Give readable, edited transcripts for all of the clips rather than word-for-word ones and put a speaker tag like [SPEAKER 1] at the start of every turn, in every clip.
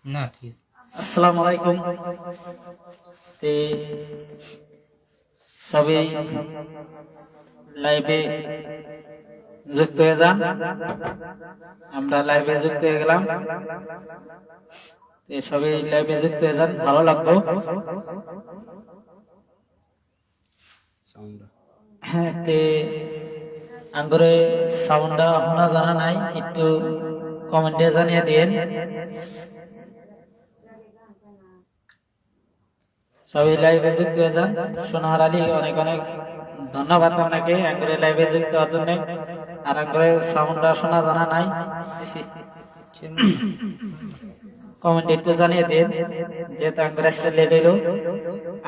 [SPEAKER 1] না ঠিক আছে।
[SPEAKER 2] আসসালামু আলাইকুম। তে সবাই লাইভে যুক্ত হয়ে যান। আমরা লাইভে যুক্ত হয়ে গেলাম। তে সবাই লাইভে যুক্ত হয়ে যান, ভালো লাগবে। হ্যাঁ, তে আঙ্গুরে সাউন্ডটা শোনা জানা নাই, একটু কমেন্টে জানিয়ে দিন। সবাই লাইভে যুক্ত হয়ে যান। সোনার আলী অনেক অনেক ধন্যবাদ আপনাকে আঙ্গুরে লাইভে যুক্ত হওয়ার জন্য। আর আঙ্গুরে সাউন্ডটা শোনা জানা নাই, কমেন্ট একটু জানিয়ে দিন। যেহেতু আঙ্গুরে আসতে লেট হইল,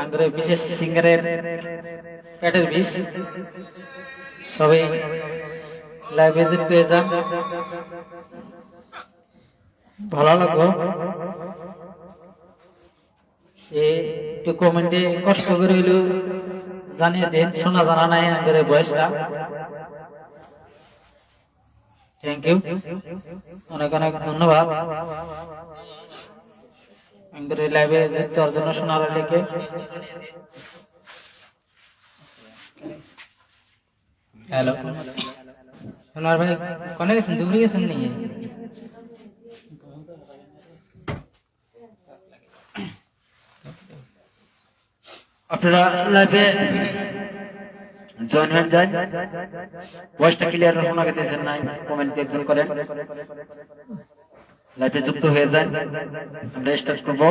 [SPEAKER 2] আঙ্গুরে বিশেষ সিঙ্গারের পেটের বিষ। সবাই লাইভে যুক্ত হয়ে যান, ভালো লাগলো। একটু কমেন্টে কষ্ট করে হইলেও জানিয়ে দিন, শোনা জানা নাই আঙ্গুরে বয়সটা। থ্যাংক ইউ, অনেক অনেক ধন্যবাদ আঙ্গুরে লাইভে যুক্ত হওয়ার জন্য সোনার আলীকে।
[SPEAKER 1] হ্যালো সোনার ভাই, কোনে গেছেন? দুপুরে গেছেন নাকি?
[SPEAKER 2] আপনারা লাইভে জয়েন হয়ে যান। ভয়েসটা ক্লিয়ার শোনা গেছে নাই, কমেন্ট একজন করেন। লাইভে যুক্ত হয়ে যান, আমরা স্টার্ট করব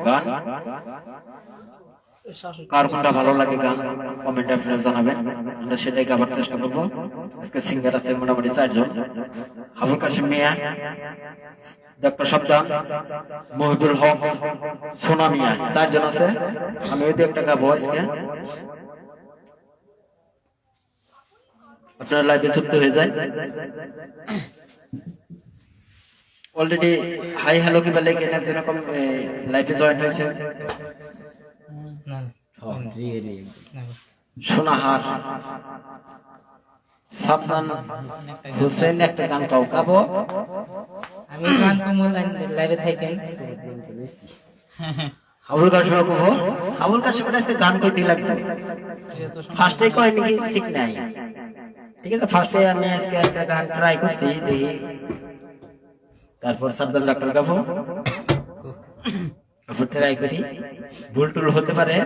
[SPEAKER 2] গান। কার কোনটা ভালো লাগে গান কমেন্টে আপনারা জানাবেন, আমরা সেটাই গাবার চেষ্টা করব। আজকে সিঙ্গার আছে মোটামুটি 4 জন। আবুল কাশিম মিয়া, ডক্টর শব্দান, মহিবুল হক, সোনা মিয়া, 4 জন আছে। আমি ওই একটা গাবো আজকে। আপনারা লাইভে যুক্ত হয়ে যায়। অলরেডি হাই হ্যালো কি বলে কেন একজন এরকম লাইভে জয়েন হয়েছে।
[SPEAKER 1] না না,
[SPEAKER 2] সোনাহার সাবধান হোসেন একটা গান গাবো।
[SPEAKER 1] আমি গান কমল লাইভে থাকেন।
[SPEAKER 2] আবুল কাশিম গাবো। আবুল কাশিম আজকে গান কইতে লাগবে, ফার্স্টে কয় নাকি ঠিক নাই। ঠিক আছে, ফার্স্টে আমি আজকে একটা গান ট্রাই করছি, দেখি। তারপর সাবধান ডাক্তার গাবো, তারপর ট্রাই করি। ভুল টুল হতে পারে,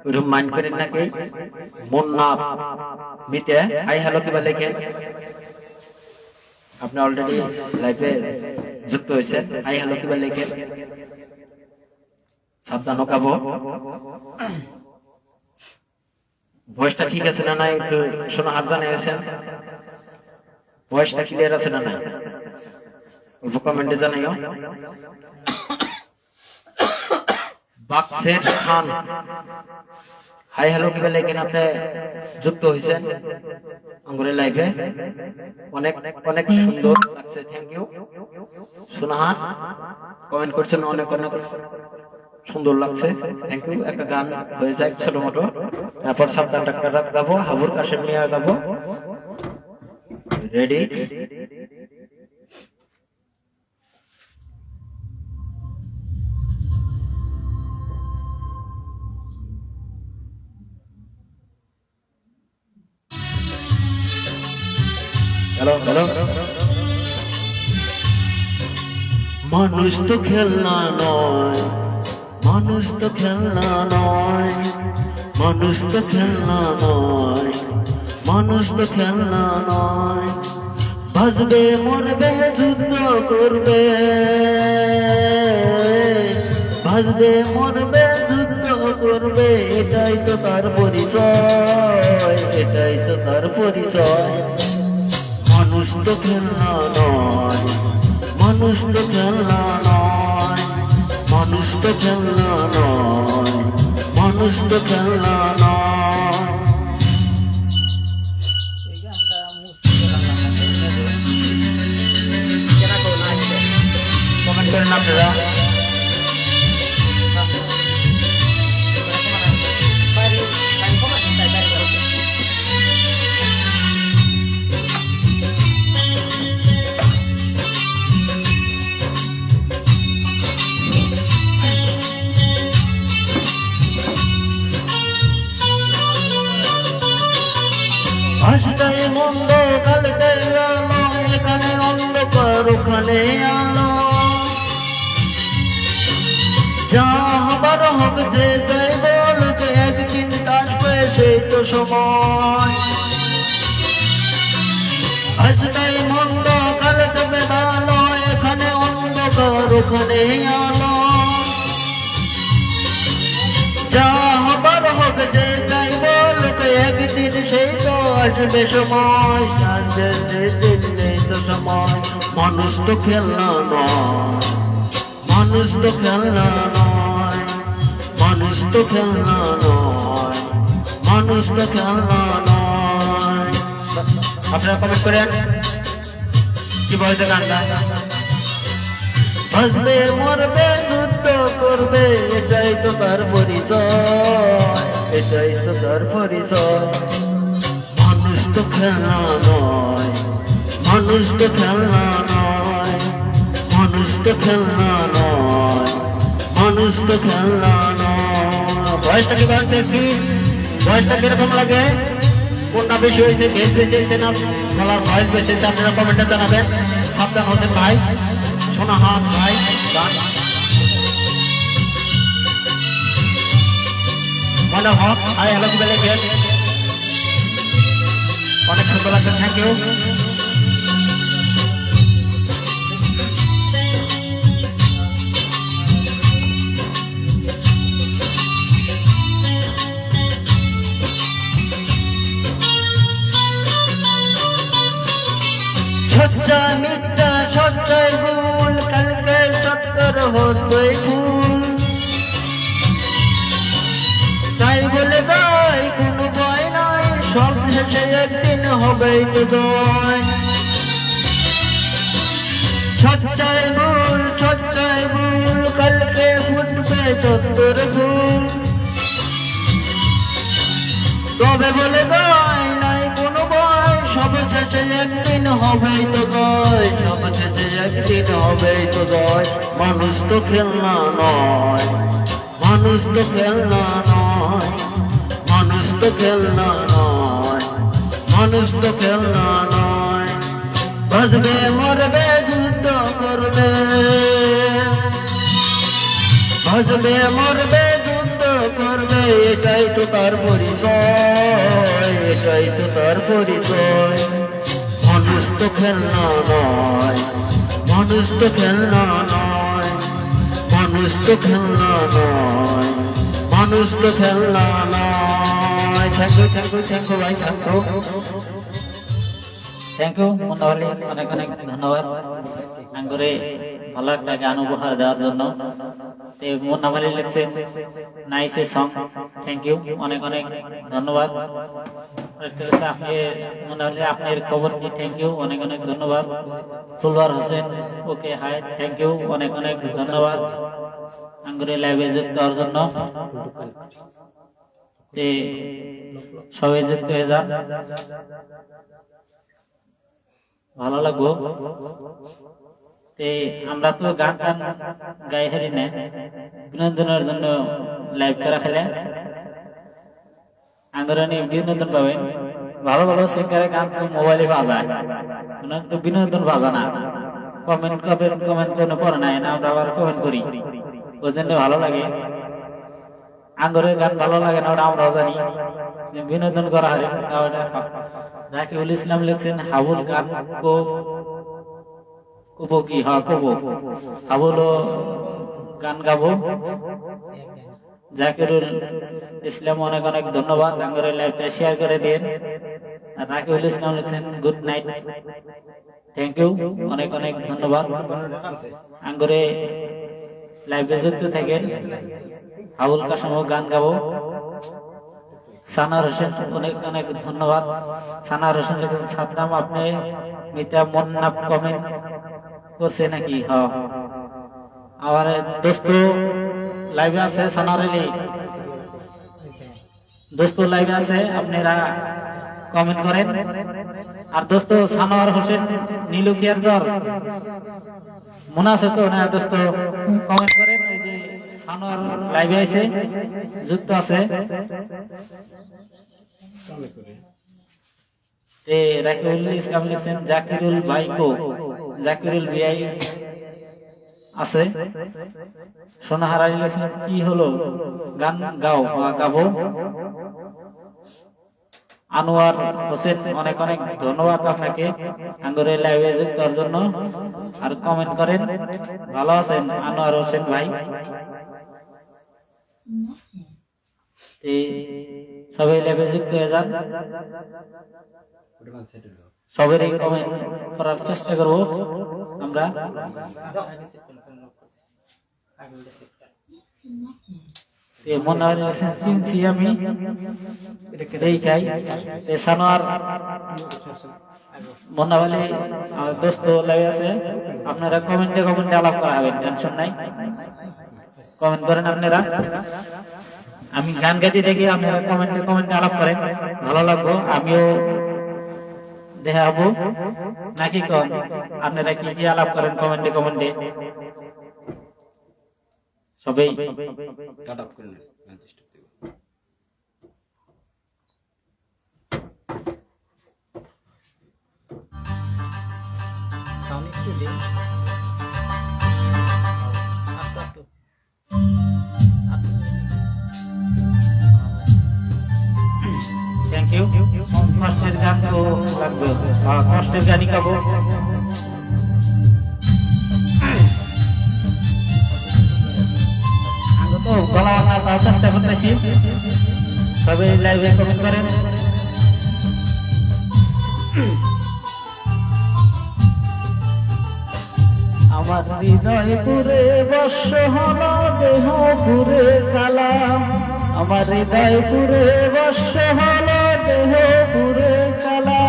[SPEAKER 2] ওইরকম মাইন্ড করেন নাকি। মন না মিটে হাই হ্যালো কিবা লেখেন। আপনি অলরেডি লাইভে যুক্ত হয়েছেন, হাই হ্যালো কিবা লেখেন। সাবধান গাবো। ভয়েসটা ঠিক আছে না নাই একটু শোনা হাত জানিয়েছেন। ভয়েসটা ক্লিয়ার আছে না নাই কমেন্টে জানাইও। বাক্সের খান হাই হ্যালো কি বলে কেন আপনি যুক্ত হয়েছেন আঙ্গুরের লাইভে। অনেক অনেক সুন্দর লাগছে, থ্যাংক ইউ। সোনাহার কমেন্ট করছেন, অনেক অনেক সুন্দর লাগছে, থ্যাংক ইউ। একটা গান হয়ে যায় ছোট মোটো, তারপর সাবধান ডাক্তার গাবো, আবুল কাশিম মিয়া গাবো। রেডি? Hello hello. মানুষ তো খেলনা নয়, মানুষ তো খেলনা নয়, মানুষ তো খেলনা নয়, মানুষ তো খেলনা নয়। বাজবে মরবে যুদ্ধ করবে, বাজবে মরবে যুদ্ধ করবে, এটাই তো তার পরিচয়, এটাই তো তার পরিচয়। মানুষ তো খেলনা নয়, মানুষ তো খেলনা নয়, মানুষ তো খেলনা নয়, মানুষ তো খেলনা নয়। কমেন্ট করেন আপনারা। অন্ধকার ওখানে আলো, যা হবার হোক যে যাই বলুক একদিন আসবে সেই তো সময়। আজ তাই মন্দ কাল তবে ভালো, এখানে অন্ধকার ওখানে আলো, যা হবার হোক যে যাই বলুক একদিন সেই তো আসবে সময়। দিন নেই তো সময়, মানুষ তো খেলনা নয়, মানুষ তো খেলনা নয়, মানুষ তো খেলনা নয়, মানুষ তো খেলনা নয়। আপনারা কমেন্ট করেন কি বলতে গানটা। বাঁচবে মরবে যুদ্ধ করবে, এটাই তো তার পরিচয়, এটাই তো তার পরিচয়। মানুষ তো খেলনা নয়, মানুষ তো খেলনা নয়, মানুষ তো খেলনা নয়, মানুষ তো খেলনা নয়। বয়সটা কি বলতে একটু, বয়সটা কিরকম লাগে, কোনটা বেশি হয়েছে, বেশ বেশি হয়েছে না বলার ভয়েস বেশি হয়েছে, আপনারা কমেন্টে জানাবেন। সাবধান হোসেন ভাই, সোনাহাত ভাই গান মনে হক হাই হ্যালো কি বলে গেল, অনেক সুন্দর লাগছে, থ্যাংক ইউ। সচ্চা মিথ্যা সচ্চাই ভুল, কালকে সত্তর হতোই ভুল, তাই বলে যাই কোনো ভয় নাই, সব শেষে একদিন হবেই তো জয়। সচ্চাই ভুল, কালকে ফুটবে সত্তর ভুল, তবে বলে যাই নাই কোনো ভয়, সব শেষে একদিন হবেই তো জয়, সব শেষে একদিন হবেই তো জয়। মানুষ তো খেলনা নয়, মানুষ তো খেলনা নয়, মানুষ তো খেলনা নয়, মানুষ তো খেলনা নয়। বাঁচবে মরবে যুদ্ধ করবে, বাঁচবে মরবে যুদ্ধ করবে, এটাই তো তার পরিচয়, এটাই তো তার পরিচয়। মানুষ তো খেলনা নয়, মানুষ তো খেলনা নয়, মানুষ তো খেলনা নয়, মানুষ তো খেলনা নয়। Thank you, thank you, thank you ভাই, থ্যাংক ইউ, থ্যাংক ইউ মন্দাবালি, অনেক অনেক ধন্যবাদ আঙ্গুরে ভালো একটা গান উপহার দেওয়ার জন্য। মন্দাবালি লিখছে nice a song, thank you, অনেক অনেক ধন্যবাদ। আপনি মন্দাবালি আপনার খবর কি, থ্যাংক ইউ, অনেক অনেক ধন্যবাদ। সুলওয়ার হোসেন ওকে হাই, থ্যাংক ইউ, অনেক অনেক ধন্যবাদ আঙ্গুরে লাইভে যুক্ত হওয়ার জন্য। সবাই যুক্ত হয়ে যান, ভালো লাগবো। আমরা তো গান টান গাই হারি না, বিনোদনের জন্য লাইভ করা খেলে আঙ্গরানি বিনোদন পাবেন। ভালো ভালো সিঙ্গারের গান তো মোবাইলে বাজায়, তো বিনোদন বাজা না। কমেন্ট কোনো পড়ে নাই না, আমরা আবার কমেন্ট করি, ওই জন্য ভালো লাগে। আঙ্গরের গান ভালো লাগে না, ওটা আমরাও জানি, বিনোদন করা হয়। রাকিবুল ইসলাম লিখছেন হাবুল গান কবো কি, হ্যাঁ কবো, হাবুলও গান গাবো। জাকিরুল ইসলাম অনেক অনেক ধন্যবাদ, আঙ্গরের লাইভটা শেয়ার করে দিন। রাকিবুল ইসলাম লিখছেন গুড নাইট, থ্যাংক ইউ, অনেক অনেক ধন্যবাদ। আঙ্গরে লাইভে যুক্ত থাকেন, হাবুল কাসম গান গাবো। সানার হোসেন অনেক অনেক ধন্যবাদ। সানার হোসেন লিখছেন সাদ্দাম আপনি মিতা মন্না কমেন্ট করছে নাকি, হ্যাঁ আমার দোস্ত লাইভে আছে, সানার দোস্ত লাইভে আছে, আপনারা কমেন্ট করেন। আর দোস্ত সানোয়ার হোসেন নীলুকিয়ার জ্বর মনে আছে তো না দোস্ত, কমেন্ট করেন। ওই যে সানোয়ার লাইভে আছে, যুক্ত আছে। রাকিবুল ইসলাম লিখছেন জাকিরুল ভাই কো, জাকিরুল বিআই আছে। সোনাহার আলী লিখছেন কি হলো গান গাও বা গাবো। আনোয়ার হোসেন অনেক অনেক ধন্যবাদ আপনাকে আঙ্গুরে লাইভে যুক্ত হওয়ার জন্য। আর কমেন্ট করেন। ভালো আছেন আনোয়ার হোসেন ভাই? সবাই লাইভে যুক্ত হয়ে যান। সবারই কমেন্ট করার চেষ্টা করবো আমরা। মনে হয় চিনছি আমি এই খাই সানোয়ার মনে হলে আমার দোস্ত লাগে আছে। আপনারা কমেন্টে আলাপ করা হবে, টেনশন নাই, কমেন্ট করেন আপনারা। আমি গান গাইতে দেখি আপনারা কমেন্টে আলাপ করেন, ভালো লাগবো, আমিও দেখাবো নাকি কম আপনারা কি কি আলাপ করেন কমেন্টে সবাই কাট অফ করে নেন। Thank you. কষ্টের গান তো লাগবে, কষ্টের গানই গাবো। আমি তো গলা বানার চেষ্টা করতেছি, সবাই লাইভে কমেন্ট করেন। আমার হৃদয় পুরে বর্ষ হল দেহ পুরে কালা। আমার হৃদয় পুরে বর্ষ হল দেহ পুরে কালা।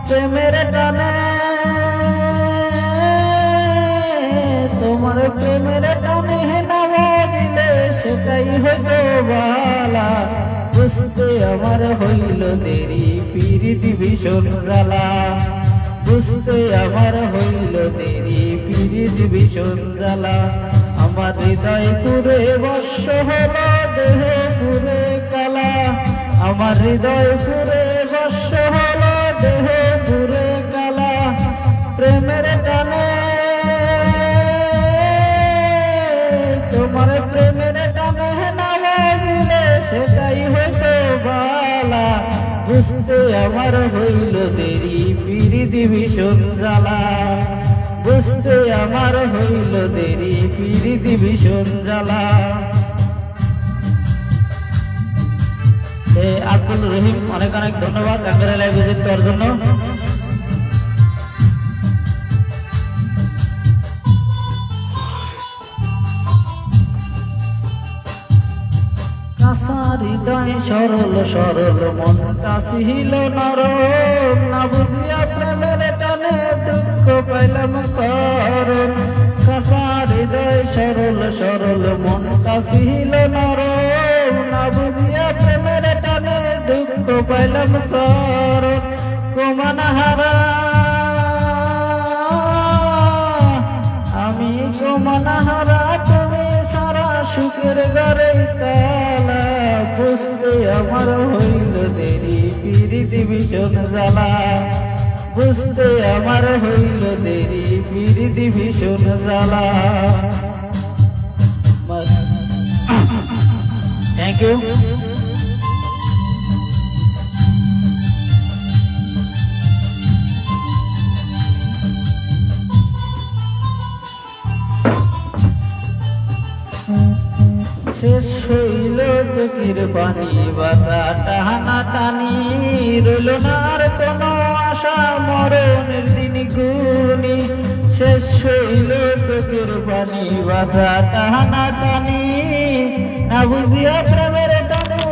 [SPEAKER 2] প্রেমের টানে তোমার প্রেমের টানে নাম দিলে সেটাই হইত বালা। বুঝতে আমার হইল দেরি পিরিতি ভীষণ জ্বালা। বুঝতে আমার হইল দেরি পিরিতি ভীষণ জ্বালা। আমার হৃদয় পুরে বর্ষ হল দেহ পুরে কালা। আমার হৃদয় পুরে বর্ষ হল দেহ পুরে কালা। প্রেমের টানে তোমার প্রেমের টানে নাম দিলে সেটাই হইত বালা। বুঝতে আমার হইল দেরি পিরিতি ভীষণ জ্বালা। বুঝতে আমার হইল দেরি পিরিতি ভীষণ জ্বালা। আব্দুল রহিম অনেক অনেক ধন্যবাদ ক্যামেরা লাইভ ভিজিট করার জন্য। কাঁচা হৃদয় সরল সরল মন কাছিল নরম। না বুঝিয়া প্রেমের টানে দুঃখ পাইলাম শরণ। কাঁচা হৃদয় সরল সরল মন কাছিল নরম। না বুঝিয়া প্রেমের টানে দুঃখ পাইলাম শরণ। কুমানহারা আমি কুমানহারা তুমি সারা সুখের ঘরে তালা। বুঝতে আমার হইল দেরি পিরিতি ভীষণ জ্বালা। বুঝতে আমার হইল দেরি পিরিতি ভীষণ জ্বালা। Thank you. শেষ হইল চোখের পানি বাসা টানা টানি। রইল না আর কোনো আশা মরণের দিন গুনি। শেষ হইল চোখের পানি বাসা টানা টানি। না বুঝিয়া প্রেমের টানে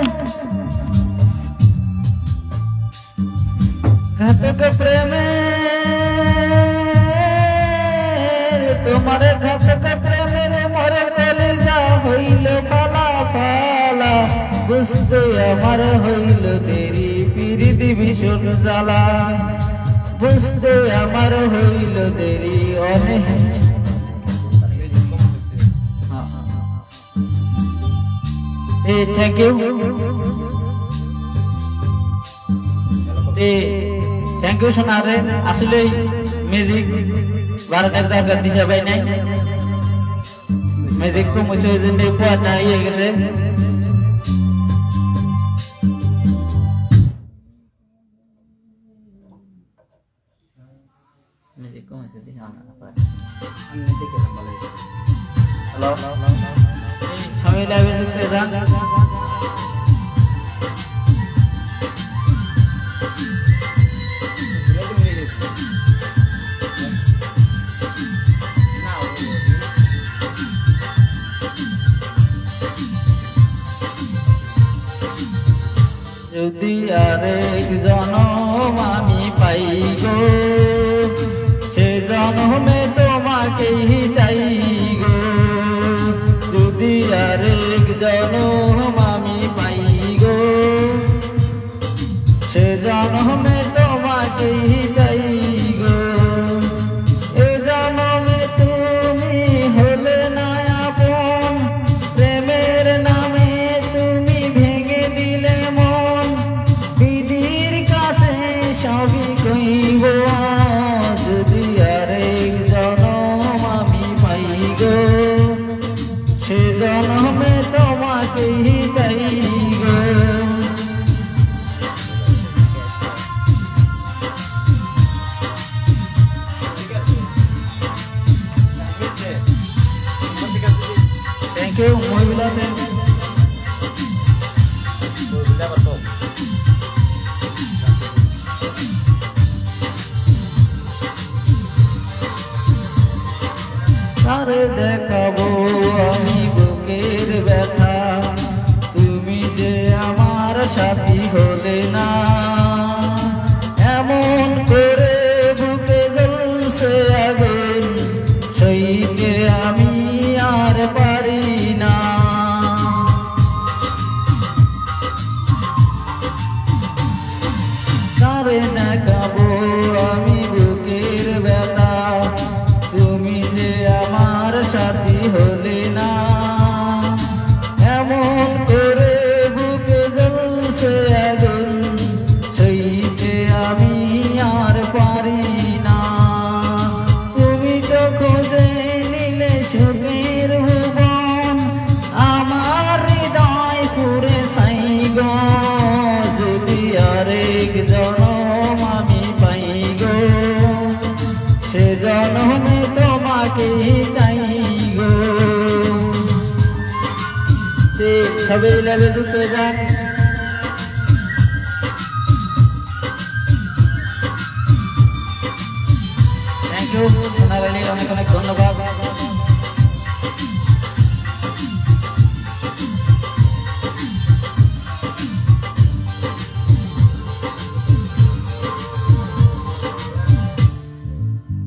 [SPEAKER 2] ঘাতক প্রেমে তোমার ঘাতক প্রেমের মরে কলিজা হইল ফালা ফালা। বুঝতে আমার হইল দেরি পিরিতি ভীষণ জ্বালা। বুঝতে আমার হইল দেরি অনেক। Thank you. থ্যাংক ইউ সোনারে। আসলে
[SPEAKER 3] মিউজিক বারোটার দরকার দিশা পাই নাই মিউজিক কম হয়েছে ওই জন্য পোয়াটা ইয়ে গেছে মিউজিক কম হয়েছে দিশা হ্যালো সবাই লাইভে যুক্ত হয়ে যান যদি আরেক জনম আমি পাই গো সে জনমে তোমাকেই চাই গো যদি আরেক জনম আমি পাই গো সে জনমে তোমাকেই চাই গো এ জনমে তুমি হলে না আপন প্রেমের নামে তুমি ভেঙে দিলে মন বিধির কাছে সবই কইব যদি আরেক জনম আমি পাই গো সে জনমে তোমাকেই চাই গো থ্যাংক ইউ মহিলা তারে দেখাবো আমি বুকের ব্যথা তুমি যে আমার সাথী হলে না এমন করে বুকে জ্বলছে আগুন সইতে আমি আর পারি না তারে দেখাবো আমি বুকের ব্যথা তুমি যে আমার সাথী হলে না এমন করে বুকে জ্বলছে আগুন সইতে আমি আর পারি না তুমি তো খুঁজে নিলে সুখের ভুবন আমার হৃদয় পুরে ছাই গো যদি আরেক জনম আমি পাই গো সে জনমে তোমাকে চাই গো সবাই লাভে যুক্ত যান থ্যাংক ইউ সোনারালী অনেক অনেক ধন্যবাদ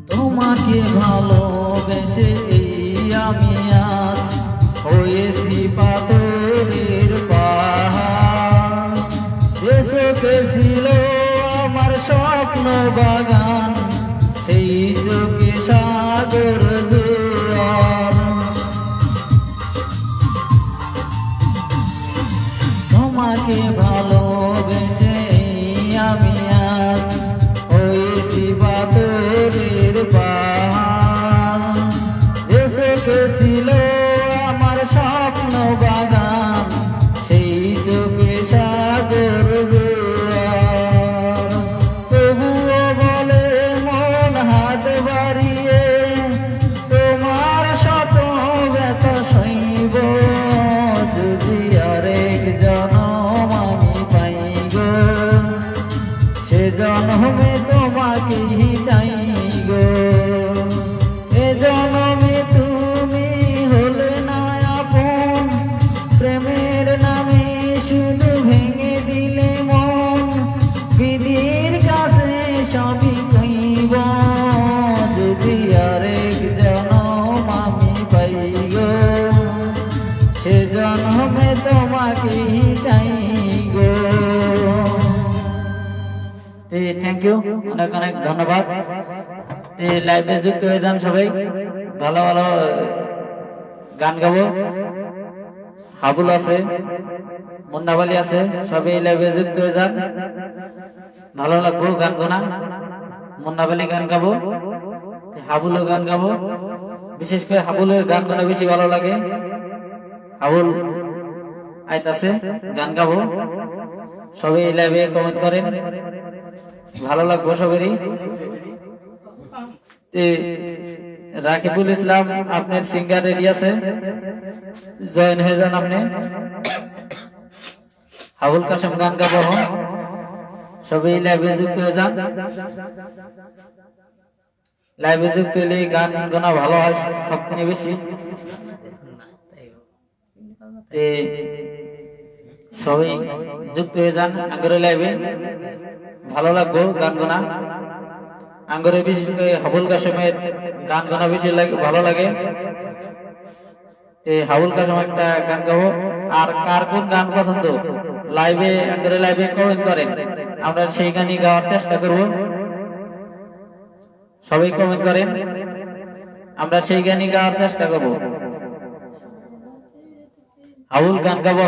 [SPEAKER 3] তোমাকে ভালোবেসে এই আমি আজ হয়েছি পাথরের পাহাড় যে চোখে ছিল আমার স্বপ্ন বাগান সেই চোখে সাগর দুয়ার তোমাকে ভালোবেসে আমি আজ হয়েছি পাথরের পাহাড় যে চোখে ছিল আমার স্বপ্ন বাগান সেই চোখে সাগর দুয়ার তবুও বলে মন হাত বাড়িয়ে তোমার শত ব্যথা সইব যদি আরেক জনম আমি পাই গো সে জনমে তোমাকেই চাই গো এ জনমে তুমি হলে না আপন প্রেমের নামে শুধু ভেঙে দিলে মন বিধির কাছে সবই কইব যদি আরেক জনম আমি পাই গো সে জনমে তোমাকেই চাই গো থ্যাংক ইউ অনেক অনেক ধন্যবাদ লাইভে যুক্ত হয়ে যান সবাই ভালো ভালো গান গাবো হাবুল আছে মুন্নাবালি আছে সবাই লাইভে যুক্ত হয়ে যান ভালো লাগবো গান গোনা মুন্নাবালি গান গাবো হাবুলের গান গাবো, বিশেষ করে হাবুলের গানগুলো বেশি ভালো লাগে। হাবুল আইতাছে, গান গাবো, সবাই লাইভে কমেন্ট করেন, ভালো লাগবো সবেরই। রাকিবুল ইসলাম আপনার সিঙ্গার রেডি আছে, জয়েন হয়ে যান আপনি। হাবুল কাসেম গান গাবো, সবাই লাইভে যুক্ত হয়ে যান। লাইভে যুক্ত হলে গান গানা ভালো হয় সবথেকে বেশি। সবাই যুক্ত হয়ে যান আঙ্গরে লাইভে, ভালো লাগবো গান গানা। আঙ্গরে বিশেষ করে হাবুল কাসেমের গান গানা বেশি ভালো লাগে। হাবুল কাসেম একটা গান গাবো। আর কার কোন গান পছন্দ লাইভে আঙ্গরে লাইভে কমেন্ট করেন, আমরা সেই গানই গাওয়ার চেষ্টা করব। সবাই কমেন্ট করেন, আমরা সেই গানই গাওয়ার চেষ্টা করব। হাবুল গান গাবো,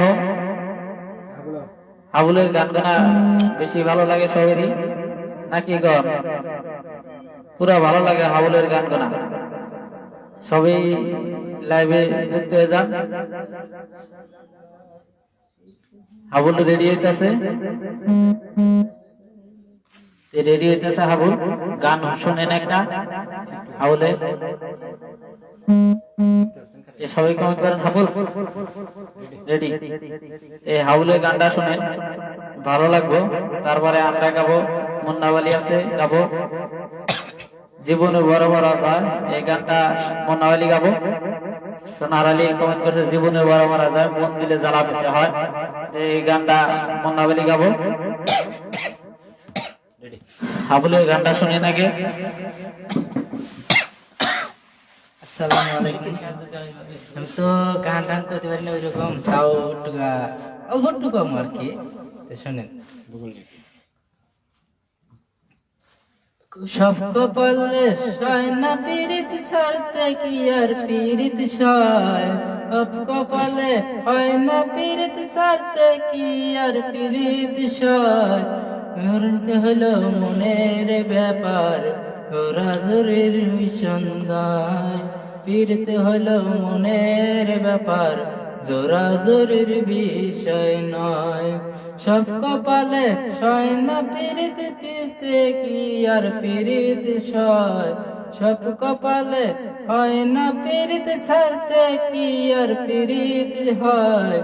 [SPEAKER 3] হাবুলের গান গানা বেশি ভালো লাগে সবেরই নাকি গান? পুরা ভালো লাগে হাবুলের গান গানা। সবাই লাইভে যুক্ত হয়ে যান। হাবুল রেডি হইতেছে, রেডি হইতেছে হাবুল। গান শোনেন একটা হাবুলের, সবাই কমেন্ট করেন হাবুল রেডি। এই হাবুলের গানটা শোনেন, ভালো লাগবো। তারপরে আমরা গাবো, মুন্নাওয়ালি আছে গাবো, জীবনে বড় বড় যায়, এই গানটা মুন্নাওয়ালি গাবো। সোনার আলী কমেন্ট করছে জীবনে বড় বড় যায়, মন দিলে জ্বালা পেতে হয়, এই গানটা মুন্নাওয়ালি গাবো। হাবুলের গানটা শুনেন আগে।
[SPEAKER 1] আসসালামু আলাইকুম। আমি তো গান টান করতে পারি না ওইরকম, তাও অল্প কম আর কি। শোনেন, সব কপালে সয় না পীড়িত ছাড়তে কি আর পীড়িত সয়, সব কপালে হয় না পীড়িত ছাড়তে কি আর পীড়িত সয়। মরতে হলো মনের ব্যাপার, রাজরের সন্ধ্যায় ফিরতে হলো মনের ব্যাপার, জোরাজোরের বিষয় নয়। সব কপালে সয় না পীড়িত ফিরতে কি আর পীড়িত সয়, সব কপালে হয় না পীড়িত ছাড়তে কি আর পীড়িত হয়।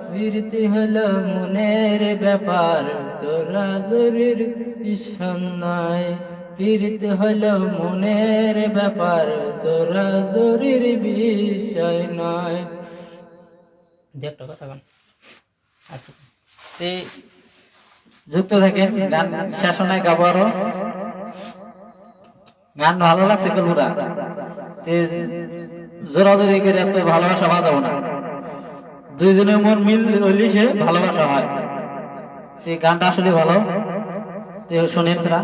[SPEAKER 1] ফিরতে হলো মনের ব্যাপার, জোরাজোরের বিষয়। ফিরতে হলো মনের ব্যাপার, জোরাজোরির বিষয় নয়। একটা কথা বল,
[SPEAKER 3] যুক্ত থাকেন, গান শেষ নয় গাবো আরো। গান ভালো লাগছে কলুরা, জোরাজোরি করে এত ভালোবাসা বাজাবো না, দুইজনের মন মিল হইলে সে ভালোবাসা হয়। এই গানটা আসলে ভালো, শোনেন তোরা।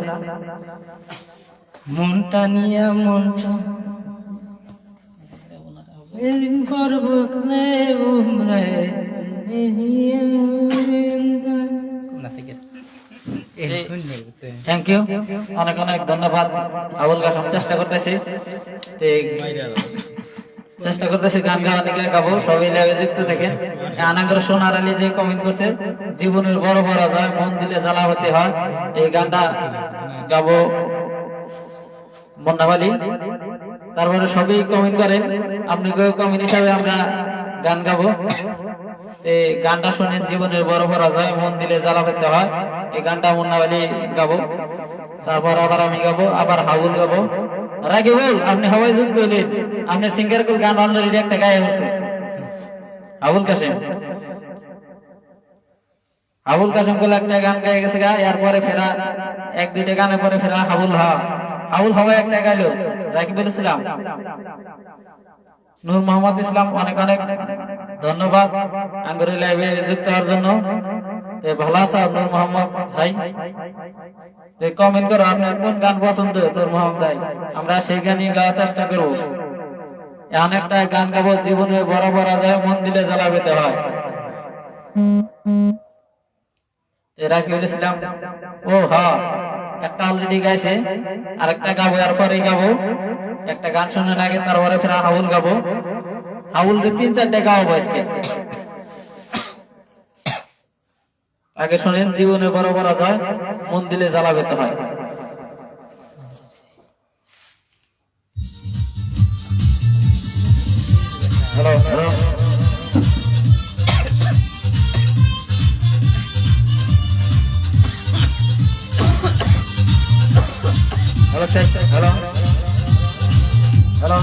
[SPEAKER 1] মনটা নিয়ে মনটা পর্বতলে উমরে
[SPEAKER 3] থ্যাংক ইউ, অনেক অনেক ধন্যবাদ। আবুল কাসেম চেষ্টা করতেছি, গান গাওয়া থেকে গাবো, সবাই লাইভে যুক্ত থাকেন। আনাগর সোনার আলী যে কমেন্ট করছে জীবনের বড় বড় যায়, মন দিলে জ্বালা হতে হয়, এই গানটা গাবো মুন্নাওয়ালি। তারপরে সবাই কমেন্ট করেন, আপনি কমেন্ট হিসাবে আমরা গান গাবো। এই গানটা শোনেন, জীবনের বড় বড় যায়, মন দিলে জ্বালা হতে হয়, এই গানটা মুন্নাওয়ালি গাবো। তারপর আবার আমি গাবো, আবার হাবুল গাবো। রাকিবুল আপনি হওয়াই যুক্ত হলেন, আপনি সিঙ্গার কুল গান অলরেডি একটা গায়ে হচ্ছে। আবুল কাসেম, আবুল কাসেম কোল একটা গান গায়ে গেছে গা, এরপরে ফেরা এক দুইটা গানের পরে ফেরা হাবুল হাবুল হওয়া একটা গাইলো। রাকিবুল ইসলাম, নূর মোহাম্মদ ইসলাম, অনেক অনেক ধন্যবাদ আঙ্গুরি লাইভে যুক্ত হওয়ার জন্য। ভালো আছো নূর মোহাম্মদ ভাই? কমেন্ট করো আপনার কোন গান পছন্দ নূর মোহাম্মদ ভাই, আমরা সেই গানই গাওয়ার চেষ্টা করবো। এমন একটা গান গাবো, জীবনে বড় বড় যায়, মন দিলে জ্বালা পেতে হয়। রাকিবুল ইসলাম, ও হ্যাঁ একটা অলরেডি গাইছে, আরেকটা গাবো, এরপরেই গাবো। একটা গান শোনার আগে তারপরে ফের হাউল গাবো। হাউল 3-4টা গাওয়াবো আজকে। আগে শোনেন, জীবনে বড় বড় হয়, মন দিলে জ্বালা পেতে হয়। Hello hello hello check hello hello,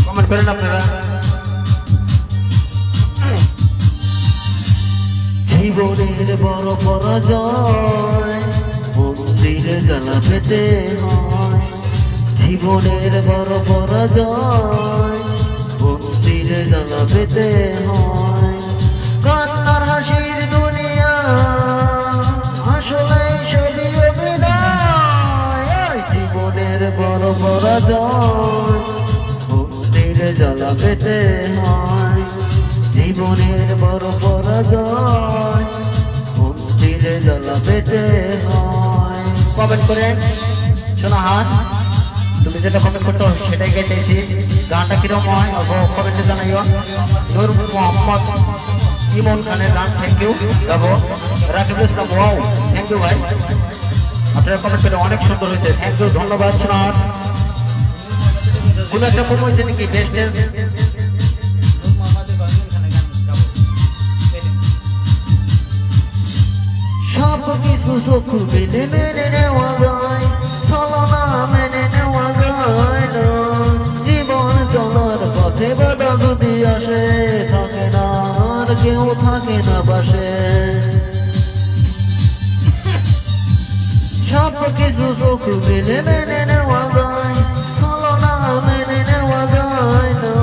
[SPEAKER 3] comment করেন আপনারা। জীবনের বড় পরাজয় মন্দিরে জ্বালা পেতে হয়। জীবনের বড় পরাজয় মন্দিরে জ্বালা পেতে হয়। কান্নার হাসির দুনিয়া আসলে সবই অভিনয়। জীবনের বড় পরাজয় মন্দিরে জ্বালা পেতে হয়। জীবনের বড় পরাজয় মন্দিরে জ্বালা পেতে হয়। কমেন্ট করেন শোনা হাত, তুমি যেটা কমেন্ট করতো সেটাই গাইতেছি। গানটা কিরকম হয় কমেন্টে জানাইও। নূর মোহাম্মদ ইমন খানের গান, থ্যাংক ইউ। গাবো Rakib Islam, wow thank you ভাই, আপনারা কমেন্ট করে অনেক সুন্দর হয়েছে, থ্যাংক ইউ, ধন্যবাদ। শোনা হাত, কোন একটা মুভ হয়েছে নাকি বেস্ট ড্যান্স? সব কিছু চোখ মেলে মেনে নেওয়া যায়, ছলনা মেনে নেওয়া যায় না। জীবন চলার পথে বাধা যদি আসে, থাকে না আর কেউ থাকে না পাশে। সব কিছু চোখ মেলে মেনে নেওয়া যায়, ছলনা মেনে নেওয়া যায় না।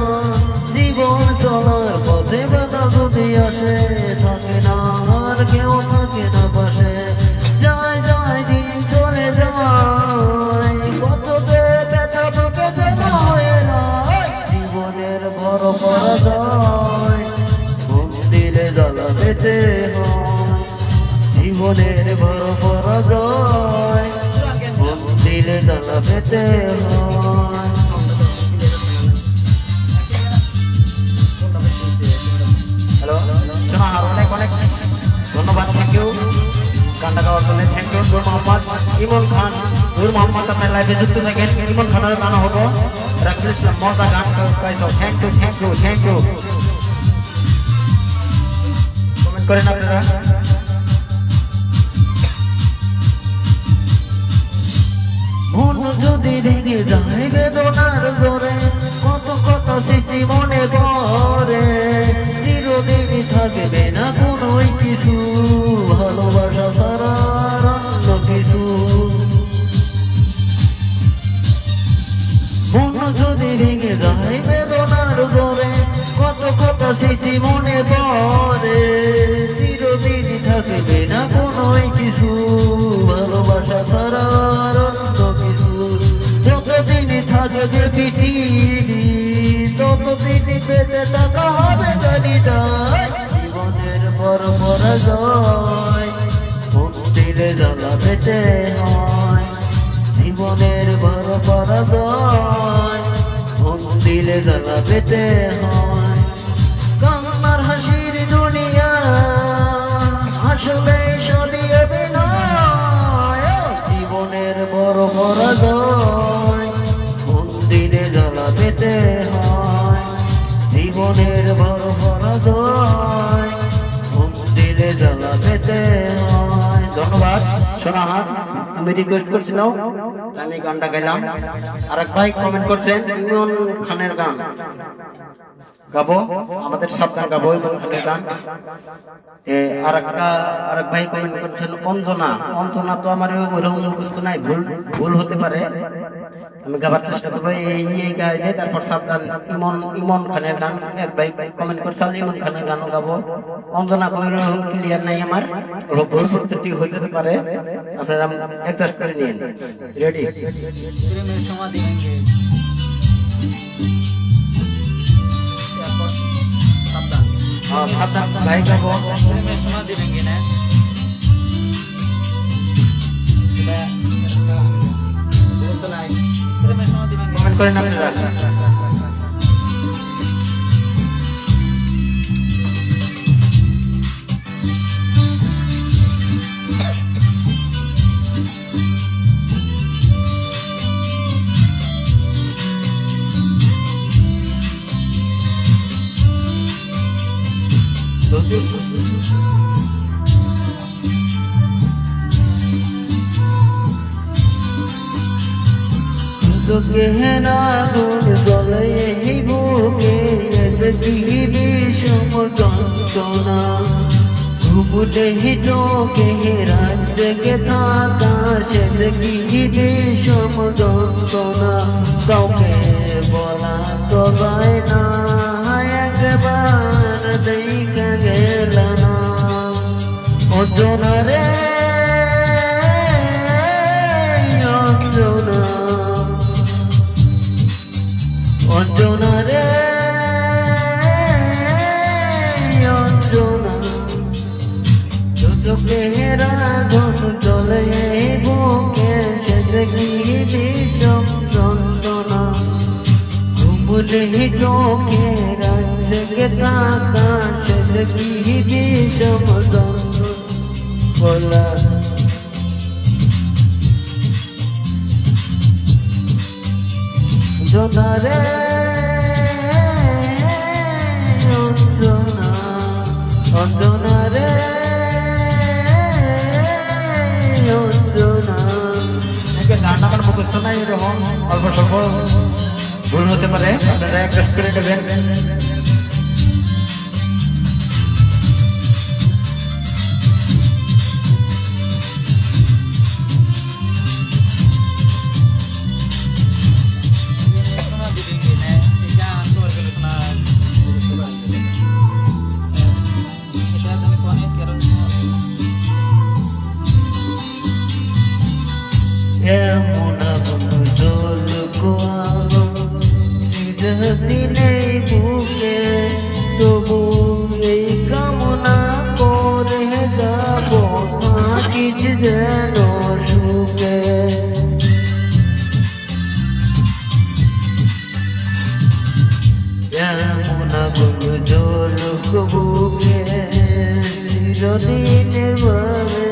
[SPEAKER 3] জীবন চলার পথে বাধা যদি আসে, থাকে না আর কেউ থাকে না পাশে। যায় যায় দিন চলে যায়, কততে ব্যথা বুকে জমা হয়ে যায়। জীবনের বড় পরাজয় মন্দিরে জ্বালা পেতে হয়। জীবনের বড় পরাজয় মন্দিরে জ্বালা পেতে হয়। হ্যালো শোনা, অনেক অনেক ধন্যবাদ, থ্যাংক ইউ গানটা গাওয়ার জন্য। থ্যাংক ইউ নূর মোহাম্মদ ইমন খান। নূর মোহাম্মদ আপনার লাইভে যুক্ত থাকেন। ইমন খানের গান হবো, রাকিব ইসলাম মজা গান গাইছো, thank you thank you thank you. Comment করেন আপনারা। মন যদি ভেঙে যায় বেদনার জোরে, কত কত স্মৃতি মনে পড়ে। চিরদিনই থাকবে না কোনোই কিছু, ভালোবাসা ছাড়া আর অন্য কিছু। মন যদি ভেঙে যায় বেদনার জোরে, কত কত স্মৃতি মনে পড়ে। চিরদিনই থাকবে না কোনোই কিছু, ভালোবাসা ছাড়া আর অন্য কিছু। যতদিনই থাকবে পৃথিবী, ততদিনই পেতে থাকা হবে জানি যায়। জীবনের বড় পরাজয় মন্দিরে জ্বালা পেতে হয়। জীবনের বড় পরাজয় মন্দিরে জ্বালা পেতে হয়। কান্নার হাসির দুনিয়া আসলে সবই অভিনয়। জীবনের বড় পরাজয় মন্দিরে জ্বালা পেতে হয়। জীবনের বড় পরাজয় মন্দিরে জ্বালা পেতে হয়। ধন্যবাদ সোনা হাত, তুমি রিকোয়েস্ট করছিল আমি গানটা গাইলাম। আরেক ভাই কমেন্ট করছেন ইমন খানের গান গাবো, আমাদের সব গান গাবো ইমন খানের গান। আরেক ভাই কমেন্ট করছেন অঞ্জনা। অঞ্জনা তো আমার ওইরকম মুখস্থ নাই, ভুল হতে পারে, আমি গাবার চেষ্টা করবো। এই গাই দিয়ে তারপর সব গান ইমন খানের গান। এক ভাই কমেন্ট করছে ইমন খানের গানও গাবো। অঞ্জনা ওইরকম ক্লিয়ার নাই আমার, ভুল ত্রুটি হয়ে যেতে পারে, আপনারা অ্যাডজাস্ট করে নিন। রেডি? ভাই গাবো
[SPEAKER 2] কমেন্ট করেন আপনারা।
[SPEAKER 3] তো গেহনা গুণ গলে এই বুকে কি বিষম যন্ত্রণা ঘুমুতে চোখে রাত জেগে থাকা সে কি বিষম যন্ত্রণা কাউকে বলা তো যায় না একবার দেখা গেল না অঞ্জনা রে অঞ্জনা অঞ্জনা রে অঞ্জনা চোখের আগুন জ্বলে বুকে সে কি বিষম যন্ত্রণা ঘুমুলে চোখে রাত জেগে থাকা সে কি বিষম যন্ত্রণা বলা অঞ্জনা রে অঞ্জনা অঞ্জনা রে অঞ্জনা
[SPEAKER 2] গান আমার মুখস্থ নাই, এরকম অল্প স্বল্প ভুল হতে পারে, আপনারা অ্যাডজাস্ট করে দেবেন।
[SPEAKER 3] এমন আগুন জ্বলুক আগুন চিরদিনে বুকে তবু এই কামনা করে যাব থাকিস যেন সুখে এমন আগুন জ্বলুক বুকে চিরদিনের ভাবে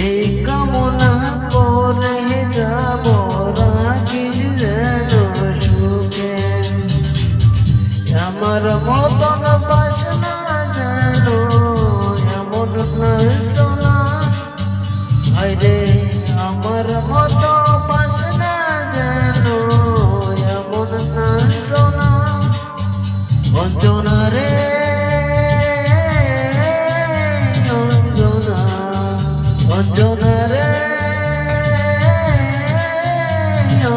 [SPEAKER 3] এই কামনা করে যাব রাখিস যেন সুখে আমার মতন বাসনা যেন এমন না হায়রে আমার মত বাসনা যেন এমন না অঞ্জনা রে অঞ্জনা অঞ্জনা রে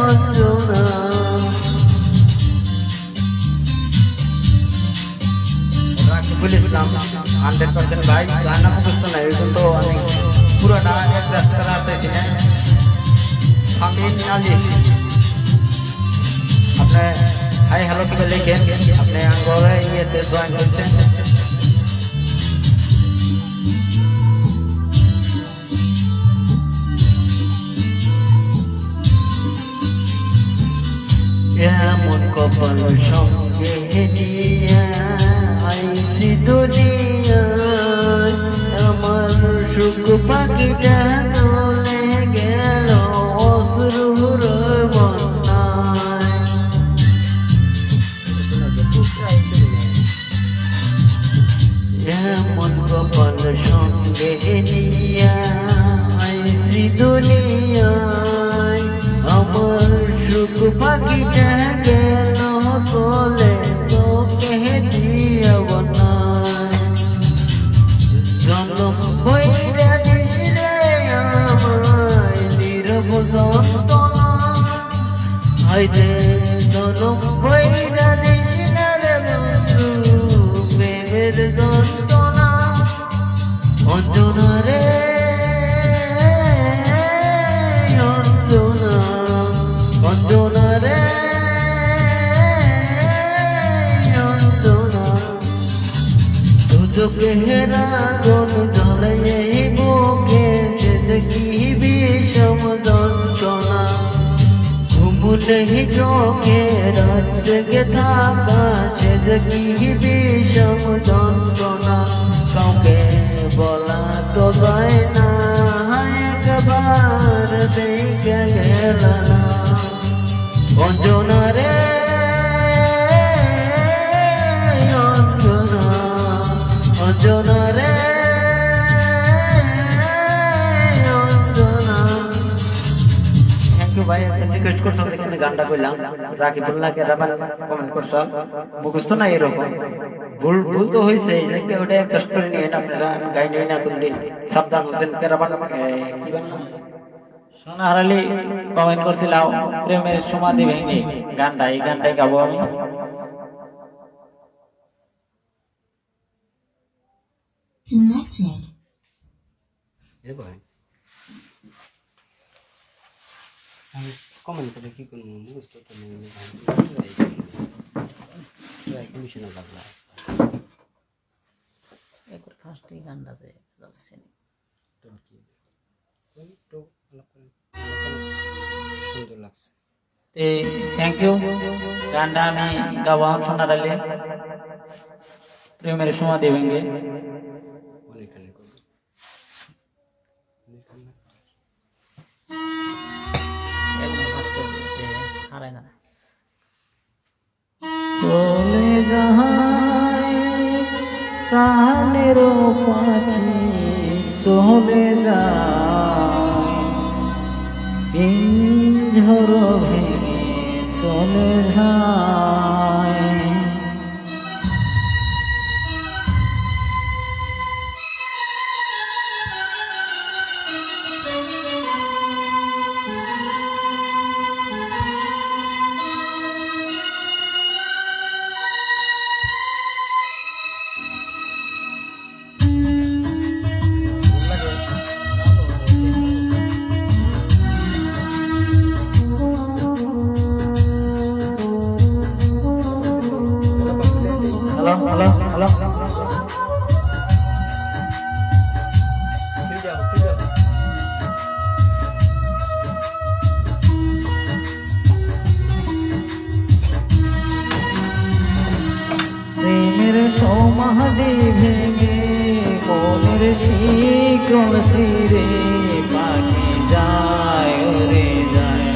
[SPEAKER 3] অঞ্জনা
[SPEAKER 2] রাকিবুল ইসলাম 100% ভাই, গান মুখস্থ নাই, কিন্তু আমি পুরোটা অ্যাডজাস্ট করা আছে না। আমিন আলী, আপনি হাই হ্যালো কি লিখেন, আপনি আঙ্গরে ইয়েতে জয়েন করছেন।
[SPEAKER 3] এমন কপাল সঙ্গে নিয়ে আইসি দুনিয়ায় আমার সুখ পাখিটা চলে গেল অশ্রুর বন্যায় এমন কপাল সঙ্গে নিয়ে আইসি দুনিয়ায় আমার সুখ পাখিটা গেল চলে চোখে দিয়া বনায় জন্ম হইরা দিস রে আমায় নীরব যন্ত্রণা হাইরে জন্ম হইরা দিস রে বন্ধু প্রেমের যন্ত্রণা অঞ্জনা রে অঞ্জনা অঞ্জনা রে অঞ্জনা দুজকে হেরা কোন জ্বলে বুকে সে কি বিষম যন্ত্রণা ঘুম
[SPEAKER 2] সেই চোখে রাত জেগে থাকা সে যে কি বিষম যন্ত্রণা কাউকে বলা তো যায় না একবার দেখে গেল না অঞ্জনা রে অঞ্জনা অঞ্জনা রে অঞ্জনা। থ্যাংক ইউ ভাই, একটা রিকোয়েস্ট করছো দেখে আমি গানটা কইলাম। রাকিবুল্লাহকে রাবান কমেন্ট করছো, মুখস্থ না এরকম ভুল ভুল তো হয়েছে, ওটা অ্যাডজাস্ট করে নিয়ে আপনারা, আমি গাই নিই না কোনদিন। সাবধান হোসেন কে রাবান কি বান
[SPEAKER 3] সোনার আলী কমেন্ট করছিলাম প্রেমের সমাধি ভেঙে গানটা, এই গানটাই গাবো আমি।
[SPEAKER 4] Connected.
[SPEAKER 1] আমি কমেন্ট করে কি করবো, মুখস্থ তো নেই, কমিশনে লাগলা একবার ফার্স্টে গানটা যে সুন্দর লাগছে।
[SPEAKER 3] থ্যাংক ইউ, গানটা আমি গাবো সোনার আলী প্রেমের সমাধি ভেঙে।
[SPEAKER 1] অনেকখানি করবো হারায় না।
[SPEAKER 3] চলে যায় প্রাণের পাখি, চলে যায় ঝড় ভেঙে চলে যায়। হ্যালো হ্যালো হ্যালো, প্রেমের সমাধি ভেঙে মনের শিকল ছিঁড়ে পাখি যায় উড়ে যায়।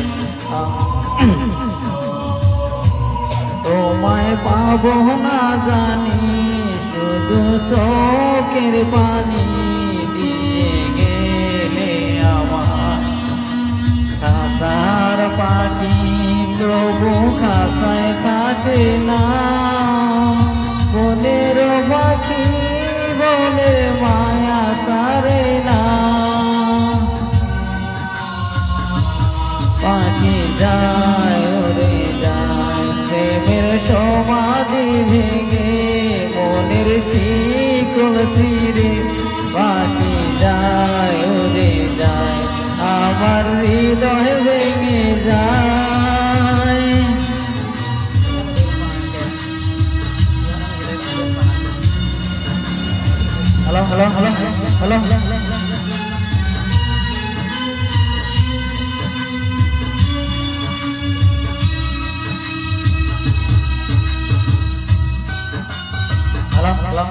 [SPEAKER 3] তোমায় পাবো না জানি, শুধু চোখের পানি দিয়ে গেলে আমার। খাসার পাখি তবু খাসায় থাকে না, বনের পাখি বনের মায়া সারে না। পাখি যায় উড়ে যায় প্রেমের সমাধি ভেঙে মনের শিকল ছিঁড়ে পাখি যায় উড়ে যায়, আমার হৃদয় ভেঙে যায়। Hello hello hello hello, hello hello,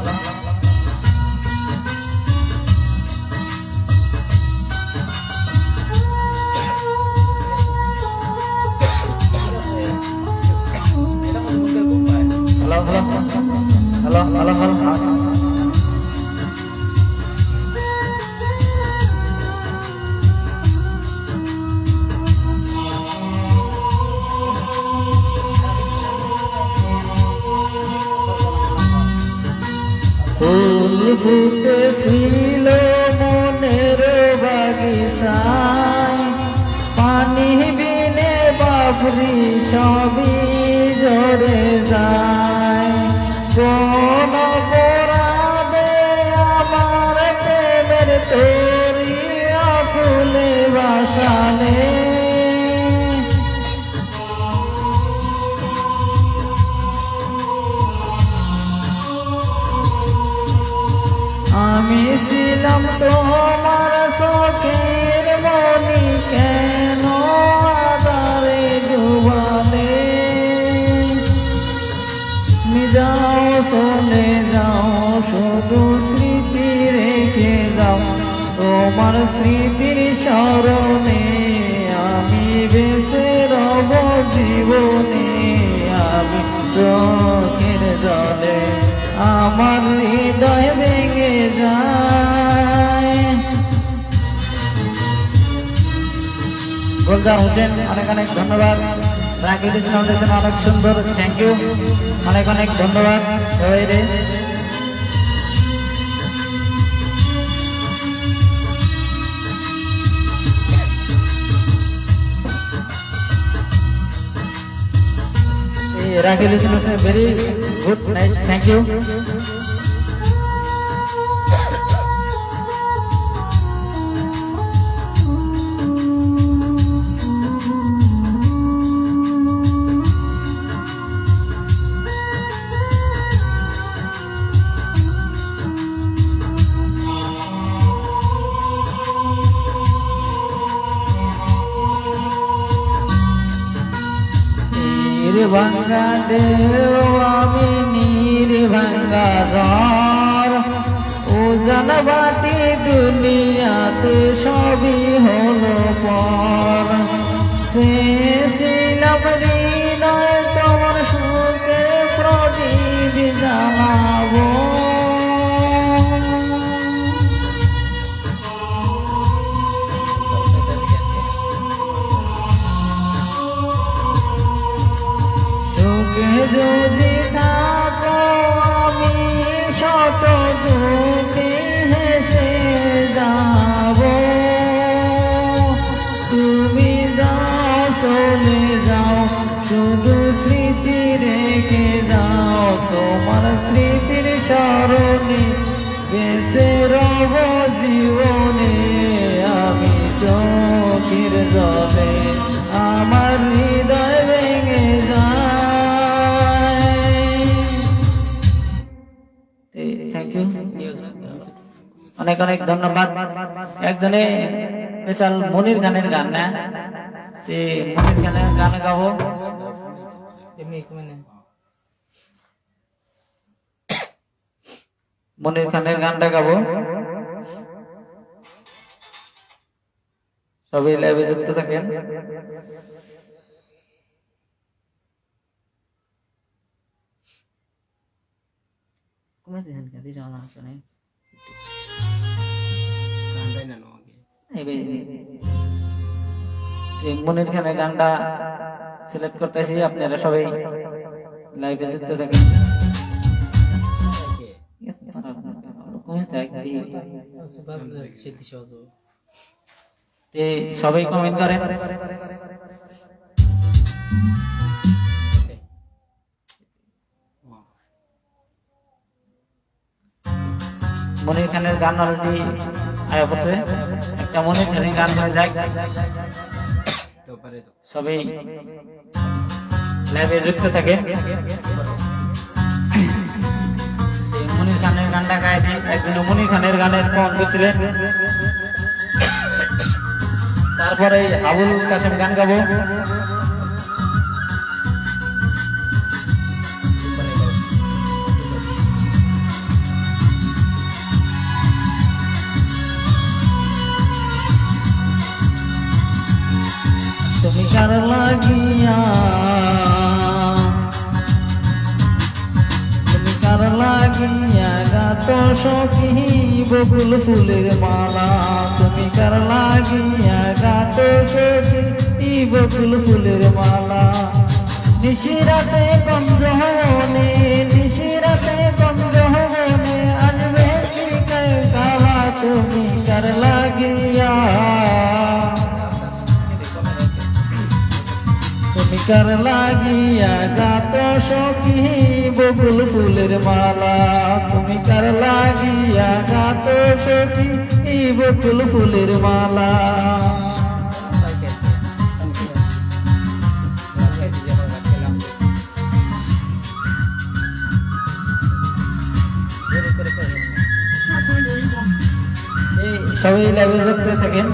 [SPEAKER 3] hello hello hello hello. ফুল ফুটেছিল মনের বাগিচায়, পানি বিনে বাবরি সবই ঝরে যায়। কোন অপরাধে আমার প্রেমের তরি ফুলে বাসালে, আমি ছিলাম তোমার চোখের মনি, কেন আধারে ডুবা চরণে আমি বেঁচে রব জীবনে, আমি চোখের জলে আমার হৃদয় ভেঙে যায়। গুলজার হোসেন অনেক অনেক ধন্যবাদ। রাকিব ইসলাম দিয়েছেন অনেক সুন্দর, থ্যাংক ইউ, অনেক অনেক ধন্যবাদ সবাই রে। Rakib Islam very good night, thank you. ভাঙ্গা ঢেউ আমি নীর ভাঙ্গা ঝড়, উজান বাটি দুনিয়াতে সবই হলো পর। ছিলাম হৃদয় তোমার সুখে প্রদীপ জ্বালাবো, যদি থাকো আমি শত দুঃখে হেসে যাব, তুমি যাও চলে যাও শুধু স্মৃতি রেখে যাও, তোমার স্মৃতির স্মরণে বেঁচে রব জীবনে, আমি চোখের জলে আমার হৃদয় ভেঙে যায়। থ্যাংক ইউ, অনেক অনেক ধন্যবাদ। একজনে স্পেশাল মনির খানের গান, না মনির খানের গান গাবো। মনির খানের গানটা গাবো, সবাই লাইভে যুক্ত থাকেন। মনির খানের গানটা সিলেক্ট করতেছি, আপনারা সবাই লাইভে যুক্ত থাকেন। সবাই কমেন্ট করেন। মনির খানের গান অলরেডি আয়া পড়ছে, একটা মনির খানের গান হয়ে যায়, সবাই লাইভে যুক্ত থাকে। মনির খানের গানটা গায়ে দিই। একজন মনির খানের গানের কমেন্ট করছিলেন, তারপরে আবুল কাসেম গান গাবো। তুমি কার লাগিয়া, তুমি কার লাগিয়া গাত সখী বকুল ফুলের মালা, তুমি কার লাগিয়া গাত সখী বকুল ফুলের মালা, নিশিরাতে কমজ হবনে, নিশিরাতে কমজ হবনে আসবে কালা, তুমি কার লাগিয়া, তুমি কার লাগিয়া গাত সখী বকুল ফুলের মালা, তুমি কার লাগিয়া গাত সখী বকুল ফুলের মালা। সবাই লাইভে যুক্ত থাকেন।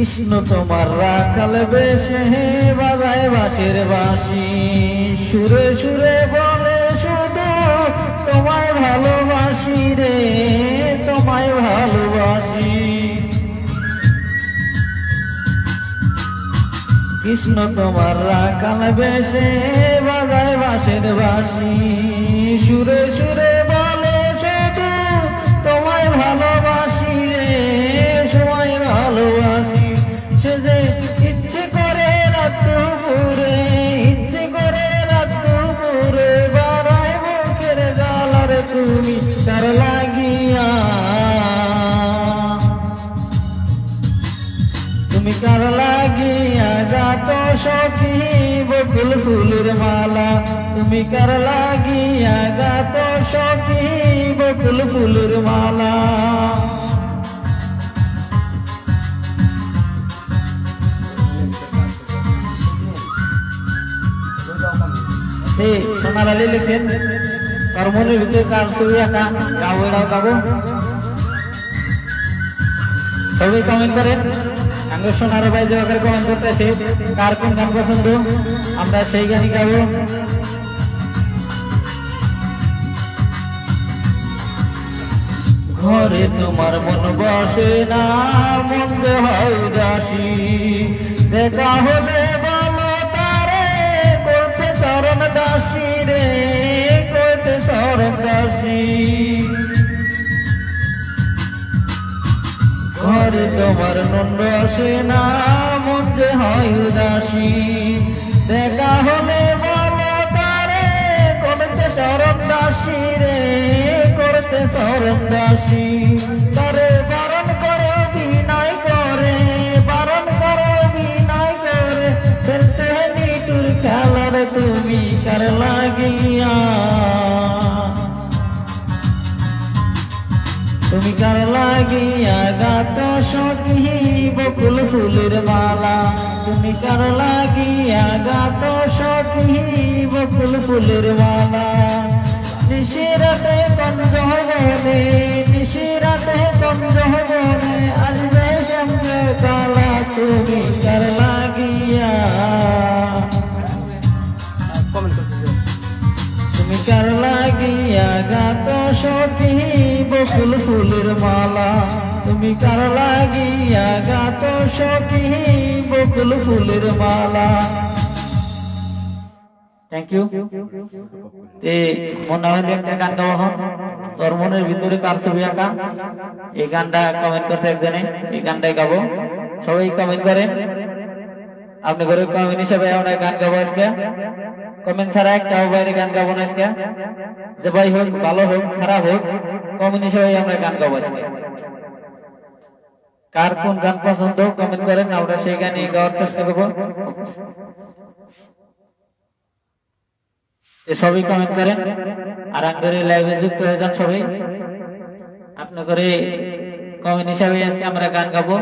[SPEAKER 3] কৃষ্ণ তোমার রাখাল বেশে বাজায় বাঁশের বাঁশি, সুরে সুরে বলে শুধু তোমায় ভালোবাসি রে, তোমায় ভালোবাসি। কৃষ্ণ তোমার রাখাল বেশে বাজায় বাঁশের বাঁশি, সুরে সুরে বলে শুধু তোমায় ভালোবাসি রে, তোমায় ভালোবাসি। সে যে ইচ্ছে করে রাত দুপুরে, ইচ্ছে করে রাত দুপুরে বাড়ায় বুকের জ্বালা রে, তুমি তার লাগিয়া, তুমি কার লাগিয়া গাত সখী বকুল ফুলের মালা, তুমি কার লাগিয়া গাত সখী বকুল ফুলের মালা। এই সোনার আলী লিখেন, তার মনের ভিতরে কার ছবি আঁকা, গাবো এটাও গাবো। সবাই কমেন্ট করেন, আঙ্গ সোনার ভাই যে কমেন্ট করতেছে কার কোন গান পছন্দ, আমরা সেই গানই গাবো। ঘরে তোমার মন বসে না, মন্দ হয় দাসী, দেখা হবে বলো তারে, করতে চরণ দাসী রে, করতে চরণ দাসী। ঘরে তোমার নন্দ আসে না, মধ্যে হয় উদাসী, দেখা হলে বলো তারে, করতে চরণ দাসী রে, করতে চরণ দাসী। তারে বারণ করো বিনয় করে, বারণ করো বিনয় করে, খেলতে নিটুর খেলার তুমি কার লাগিয়া, তুমি কার লাগিয়া গাত সখী বকুল ফুলের মালা, তুমি কার লাগিয়া গাত সখী বকুল ফুলের মালা। নিশিরাতে কঞ্জ বনে, নিশিরাতে কঞ্জ বনে, আসবে সঙ্গে কালা, তুমি কার লাগিয়া, তুমি কার লাগিয়া গাত সখী বকুল ফুলের মালা, তুমি কার লাগিয়া গাত সখী বকুল ফুলের মালা। Thank you. মনে হয় একটা গান গাওয়া হন, তোর মনের ভিতরে কার ছবি আঁকা, এই গানটা কমেন্ট করছে একজনে, এই গানটাই গাবো। সবাই কমেন্ট করেন, আপনি করে কমেন্ট হিসাবে অনেক গান গাবো আজকে, কমেন্ট ছাড়া একটাও বাইরে গান গাবো না আজকে, যে ভাই হোক ভালো হোক খারাপ হোক কমেন্ট হিসাবে আমরা গান গাবো আজকে। কার কোন গান পছন্দ কমেন্ট করেন, আমরা সেই গানই গাওয়ার চেষ্টা করবো। সবাই কমেন্ট করেন, আর আপনার লাইভে যুক্ত হয়ে যান সবাই। আপনার করে কমেন্ট হিসাবে আজকে আমরা গান গাবো।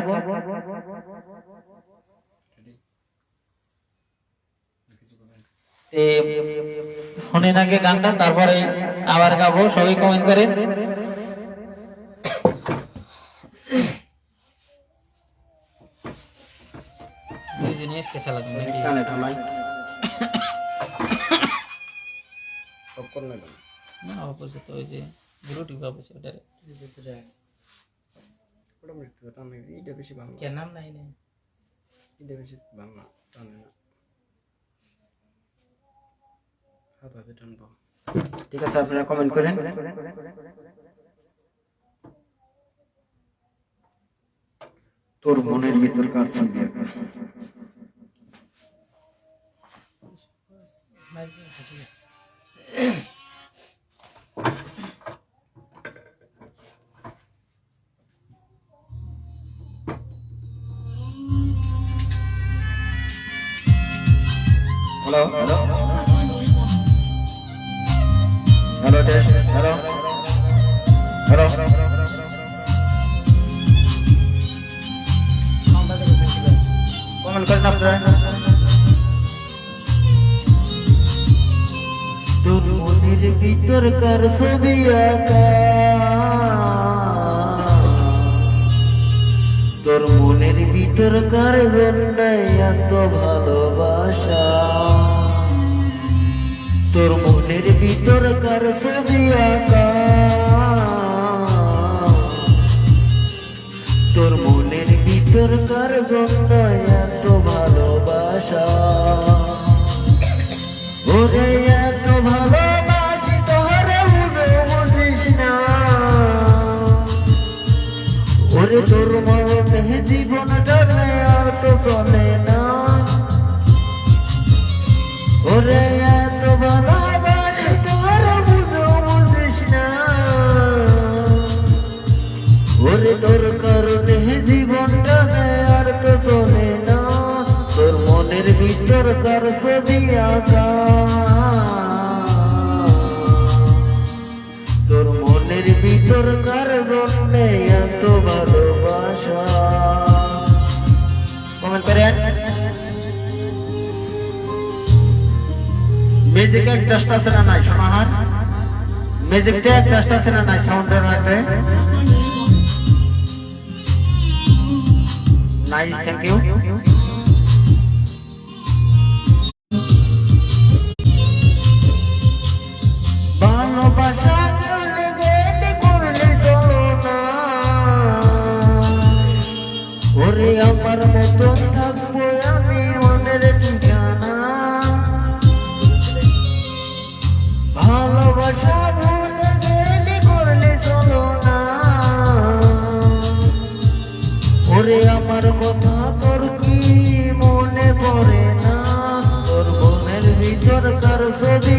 [SPEAKER 3] শোনেন আগে গানটা, তারপরে আবার গাবো। সবাই কমেন্ট করেন। জিনিস কে চালাতো নাকি
[SPEAKER 2] কানে থামাই
[SPEAKER 3] না, অপোজিট ওই যে ব্লুটুথ অপোজিট ওটা
[SPEAKER 1] ভিতরে
[SPEAKER 2] ওটা মৃত্যু টানে, এটা বেশি ভালো,
[SPEAKER 1] কেন নাম নাই না,
[SPEAKER 2] এটা বেশি ভালো না, টানে না, হাত হাতে টানবো। ঠিক আছে, আপনারা কমেন্ট করেন। তোর মনের ভিতর কার ছবি আঁকা,
[SPEAKER 1] ঠিক আছে।
[SPEAKER 2] Hello hello hello test, hello hello, comment করেন আপনারা।
[SPEAKER 3] তোর মনের ভিতর কার ছবি আঁকা,
[SPEAKER 2] তোর মনের ভিতর
[SPEAKER 3] ভিতরকার জন্যে এত ভালোবাসা, তোর মনের ভিতরকার ছবি আঁকা, তোর মনের ভিতরকার জন্য এত ভালোবাসা, ওরে এত ভালোবাসি তোরে বুঝিস না, ওরে তোর মনে জীবনটা আর তো চলে না, ওরে এত ভালোবাসি তোরে বুঝিস না, ওরে তোর কারণে জীবনটা আর তো চলে না, তোর মনের ভিতরকার ছবি আঁকা, তোর মনের ভিতরকার জন্যে এত ভালোবাসা। কমেন্ট করেন। মিউজিকের টেস্ট আছে না নাই সমাহার? মিউজিকটা টেস্ট আছে না নাই সাউন্ডের হাতে? Nice, thank you. ভালোবাসা করলে গেলে করলে চলো না, ওরে আমার মতন থাকবো আমি মনের ঠিকানা, ভালোবাসা ভুলে গেলে করলে চলো না, ওরে আমার কথা তোর কি মনে পড়ে না, তোর মনের ভিতরকার ছবি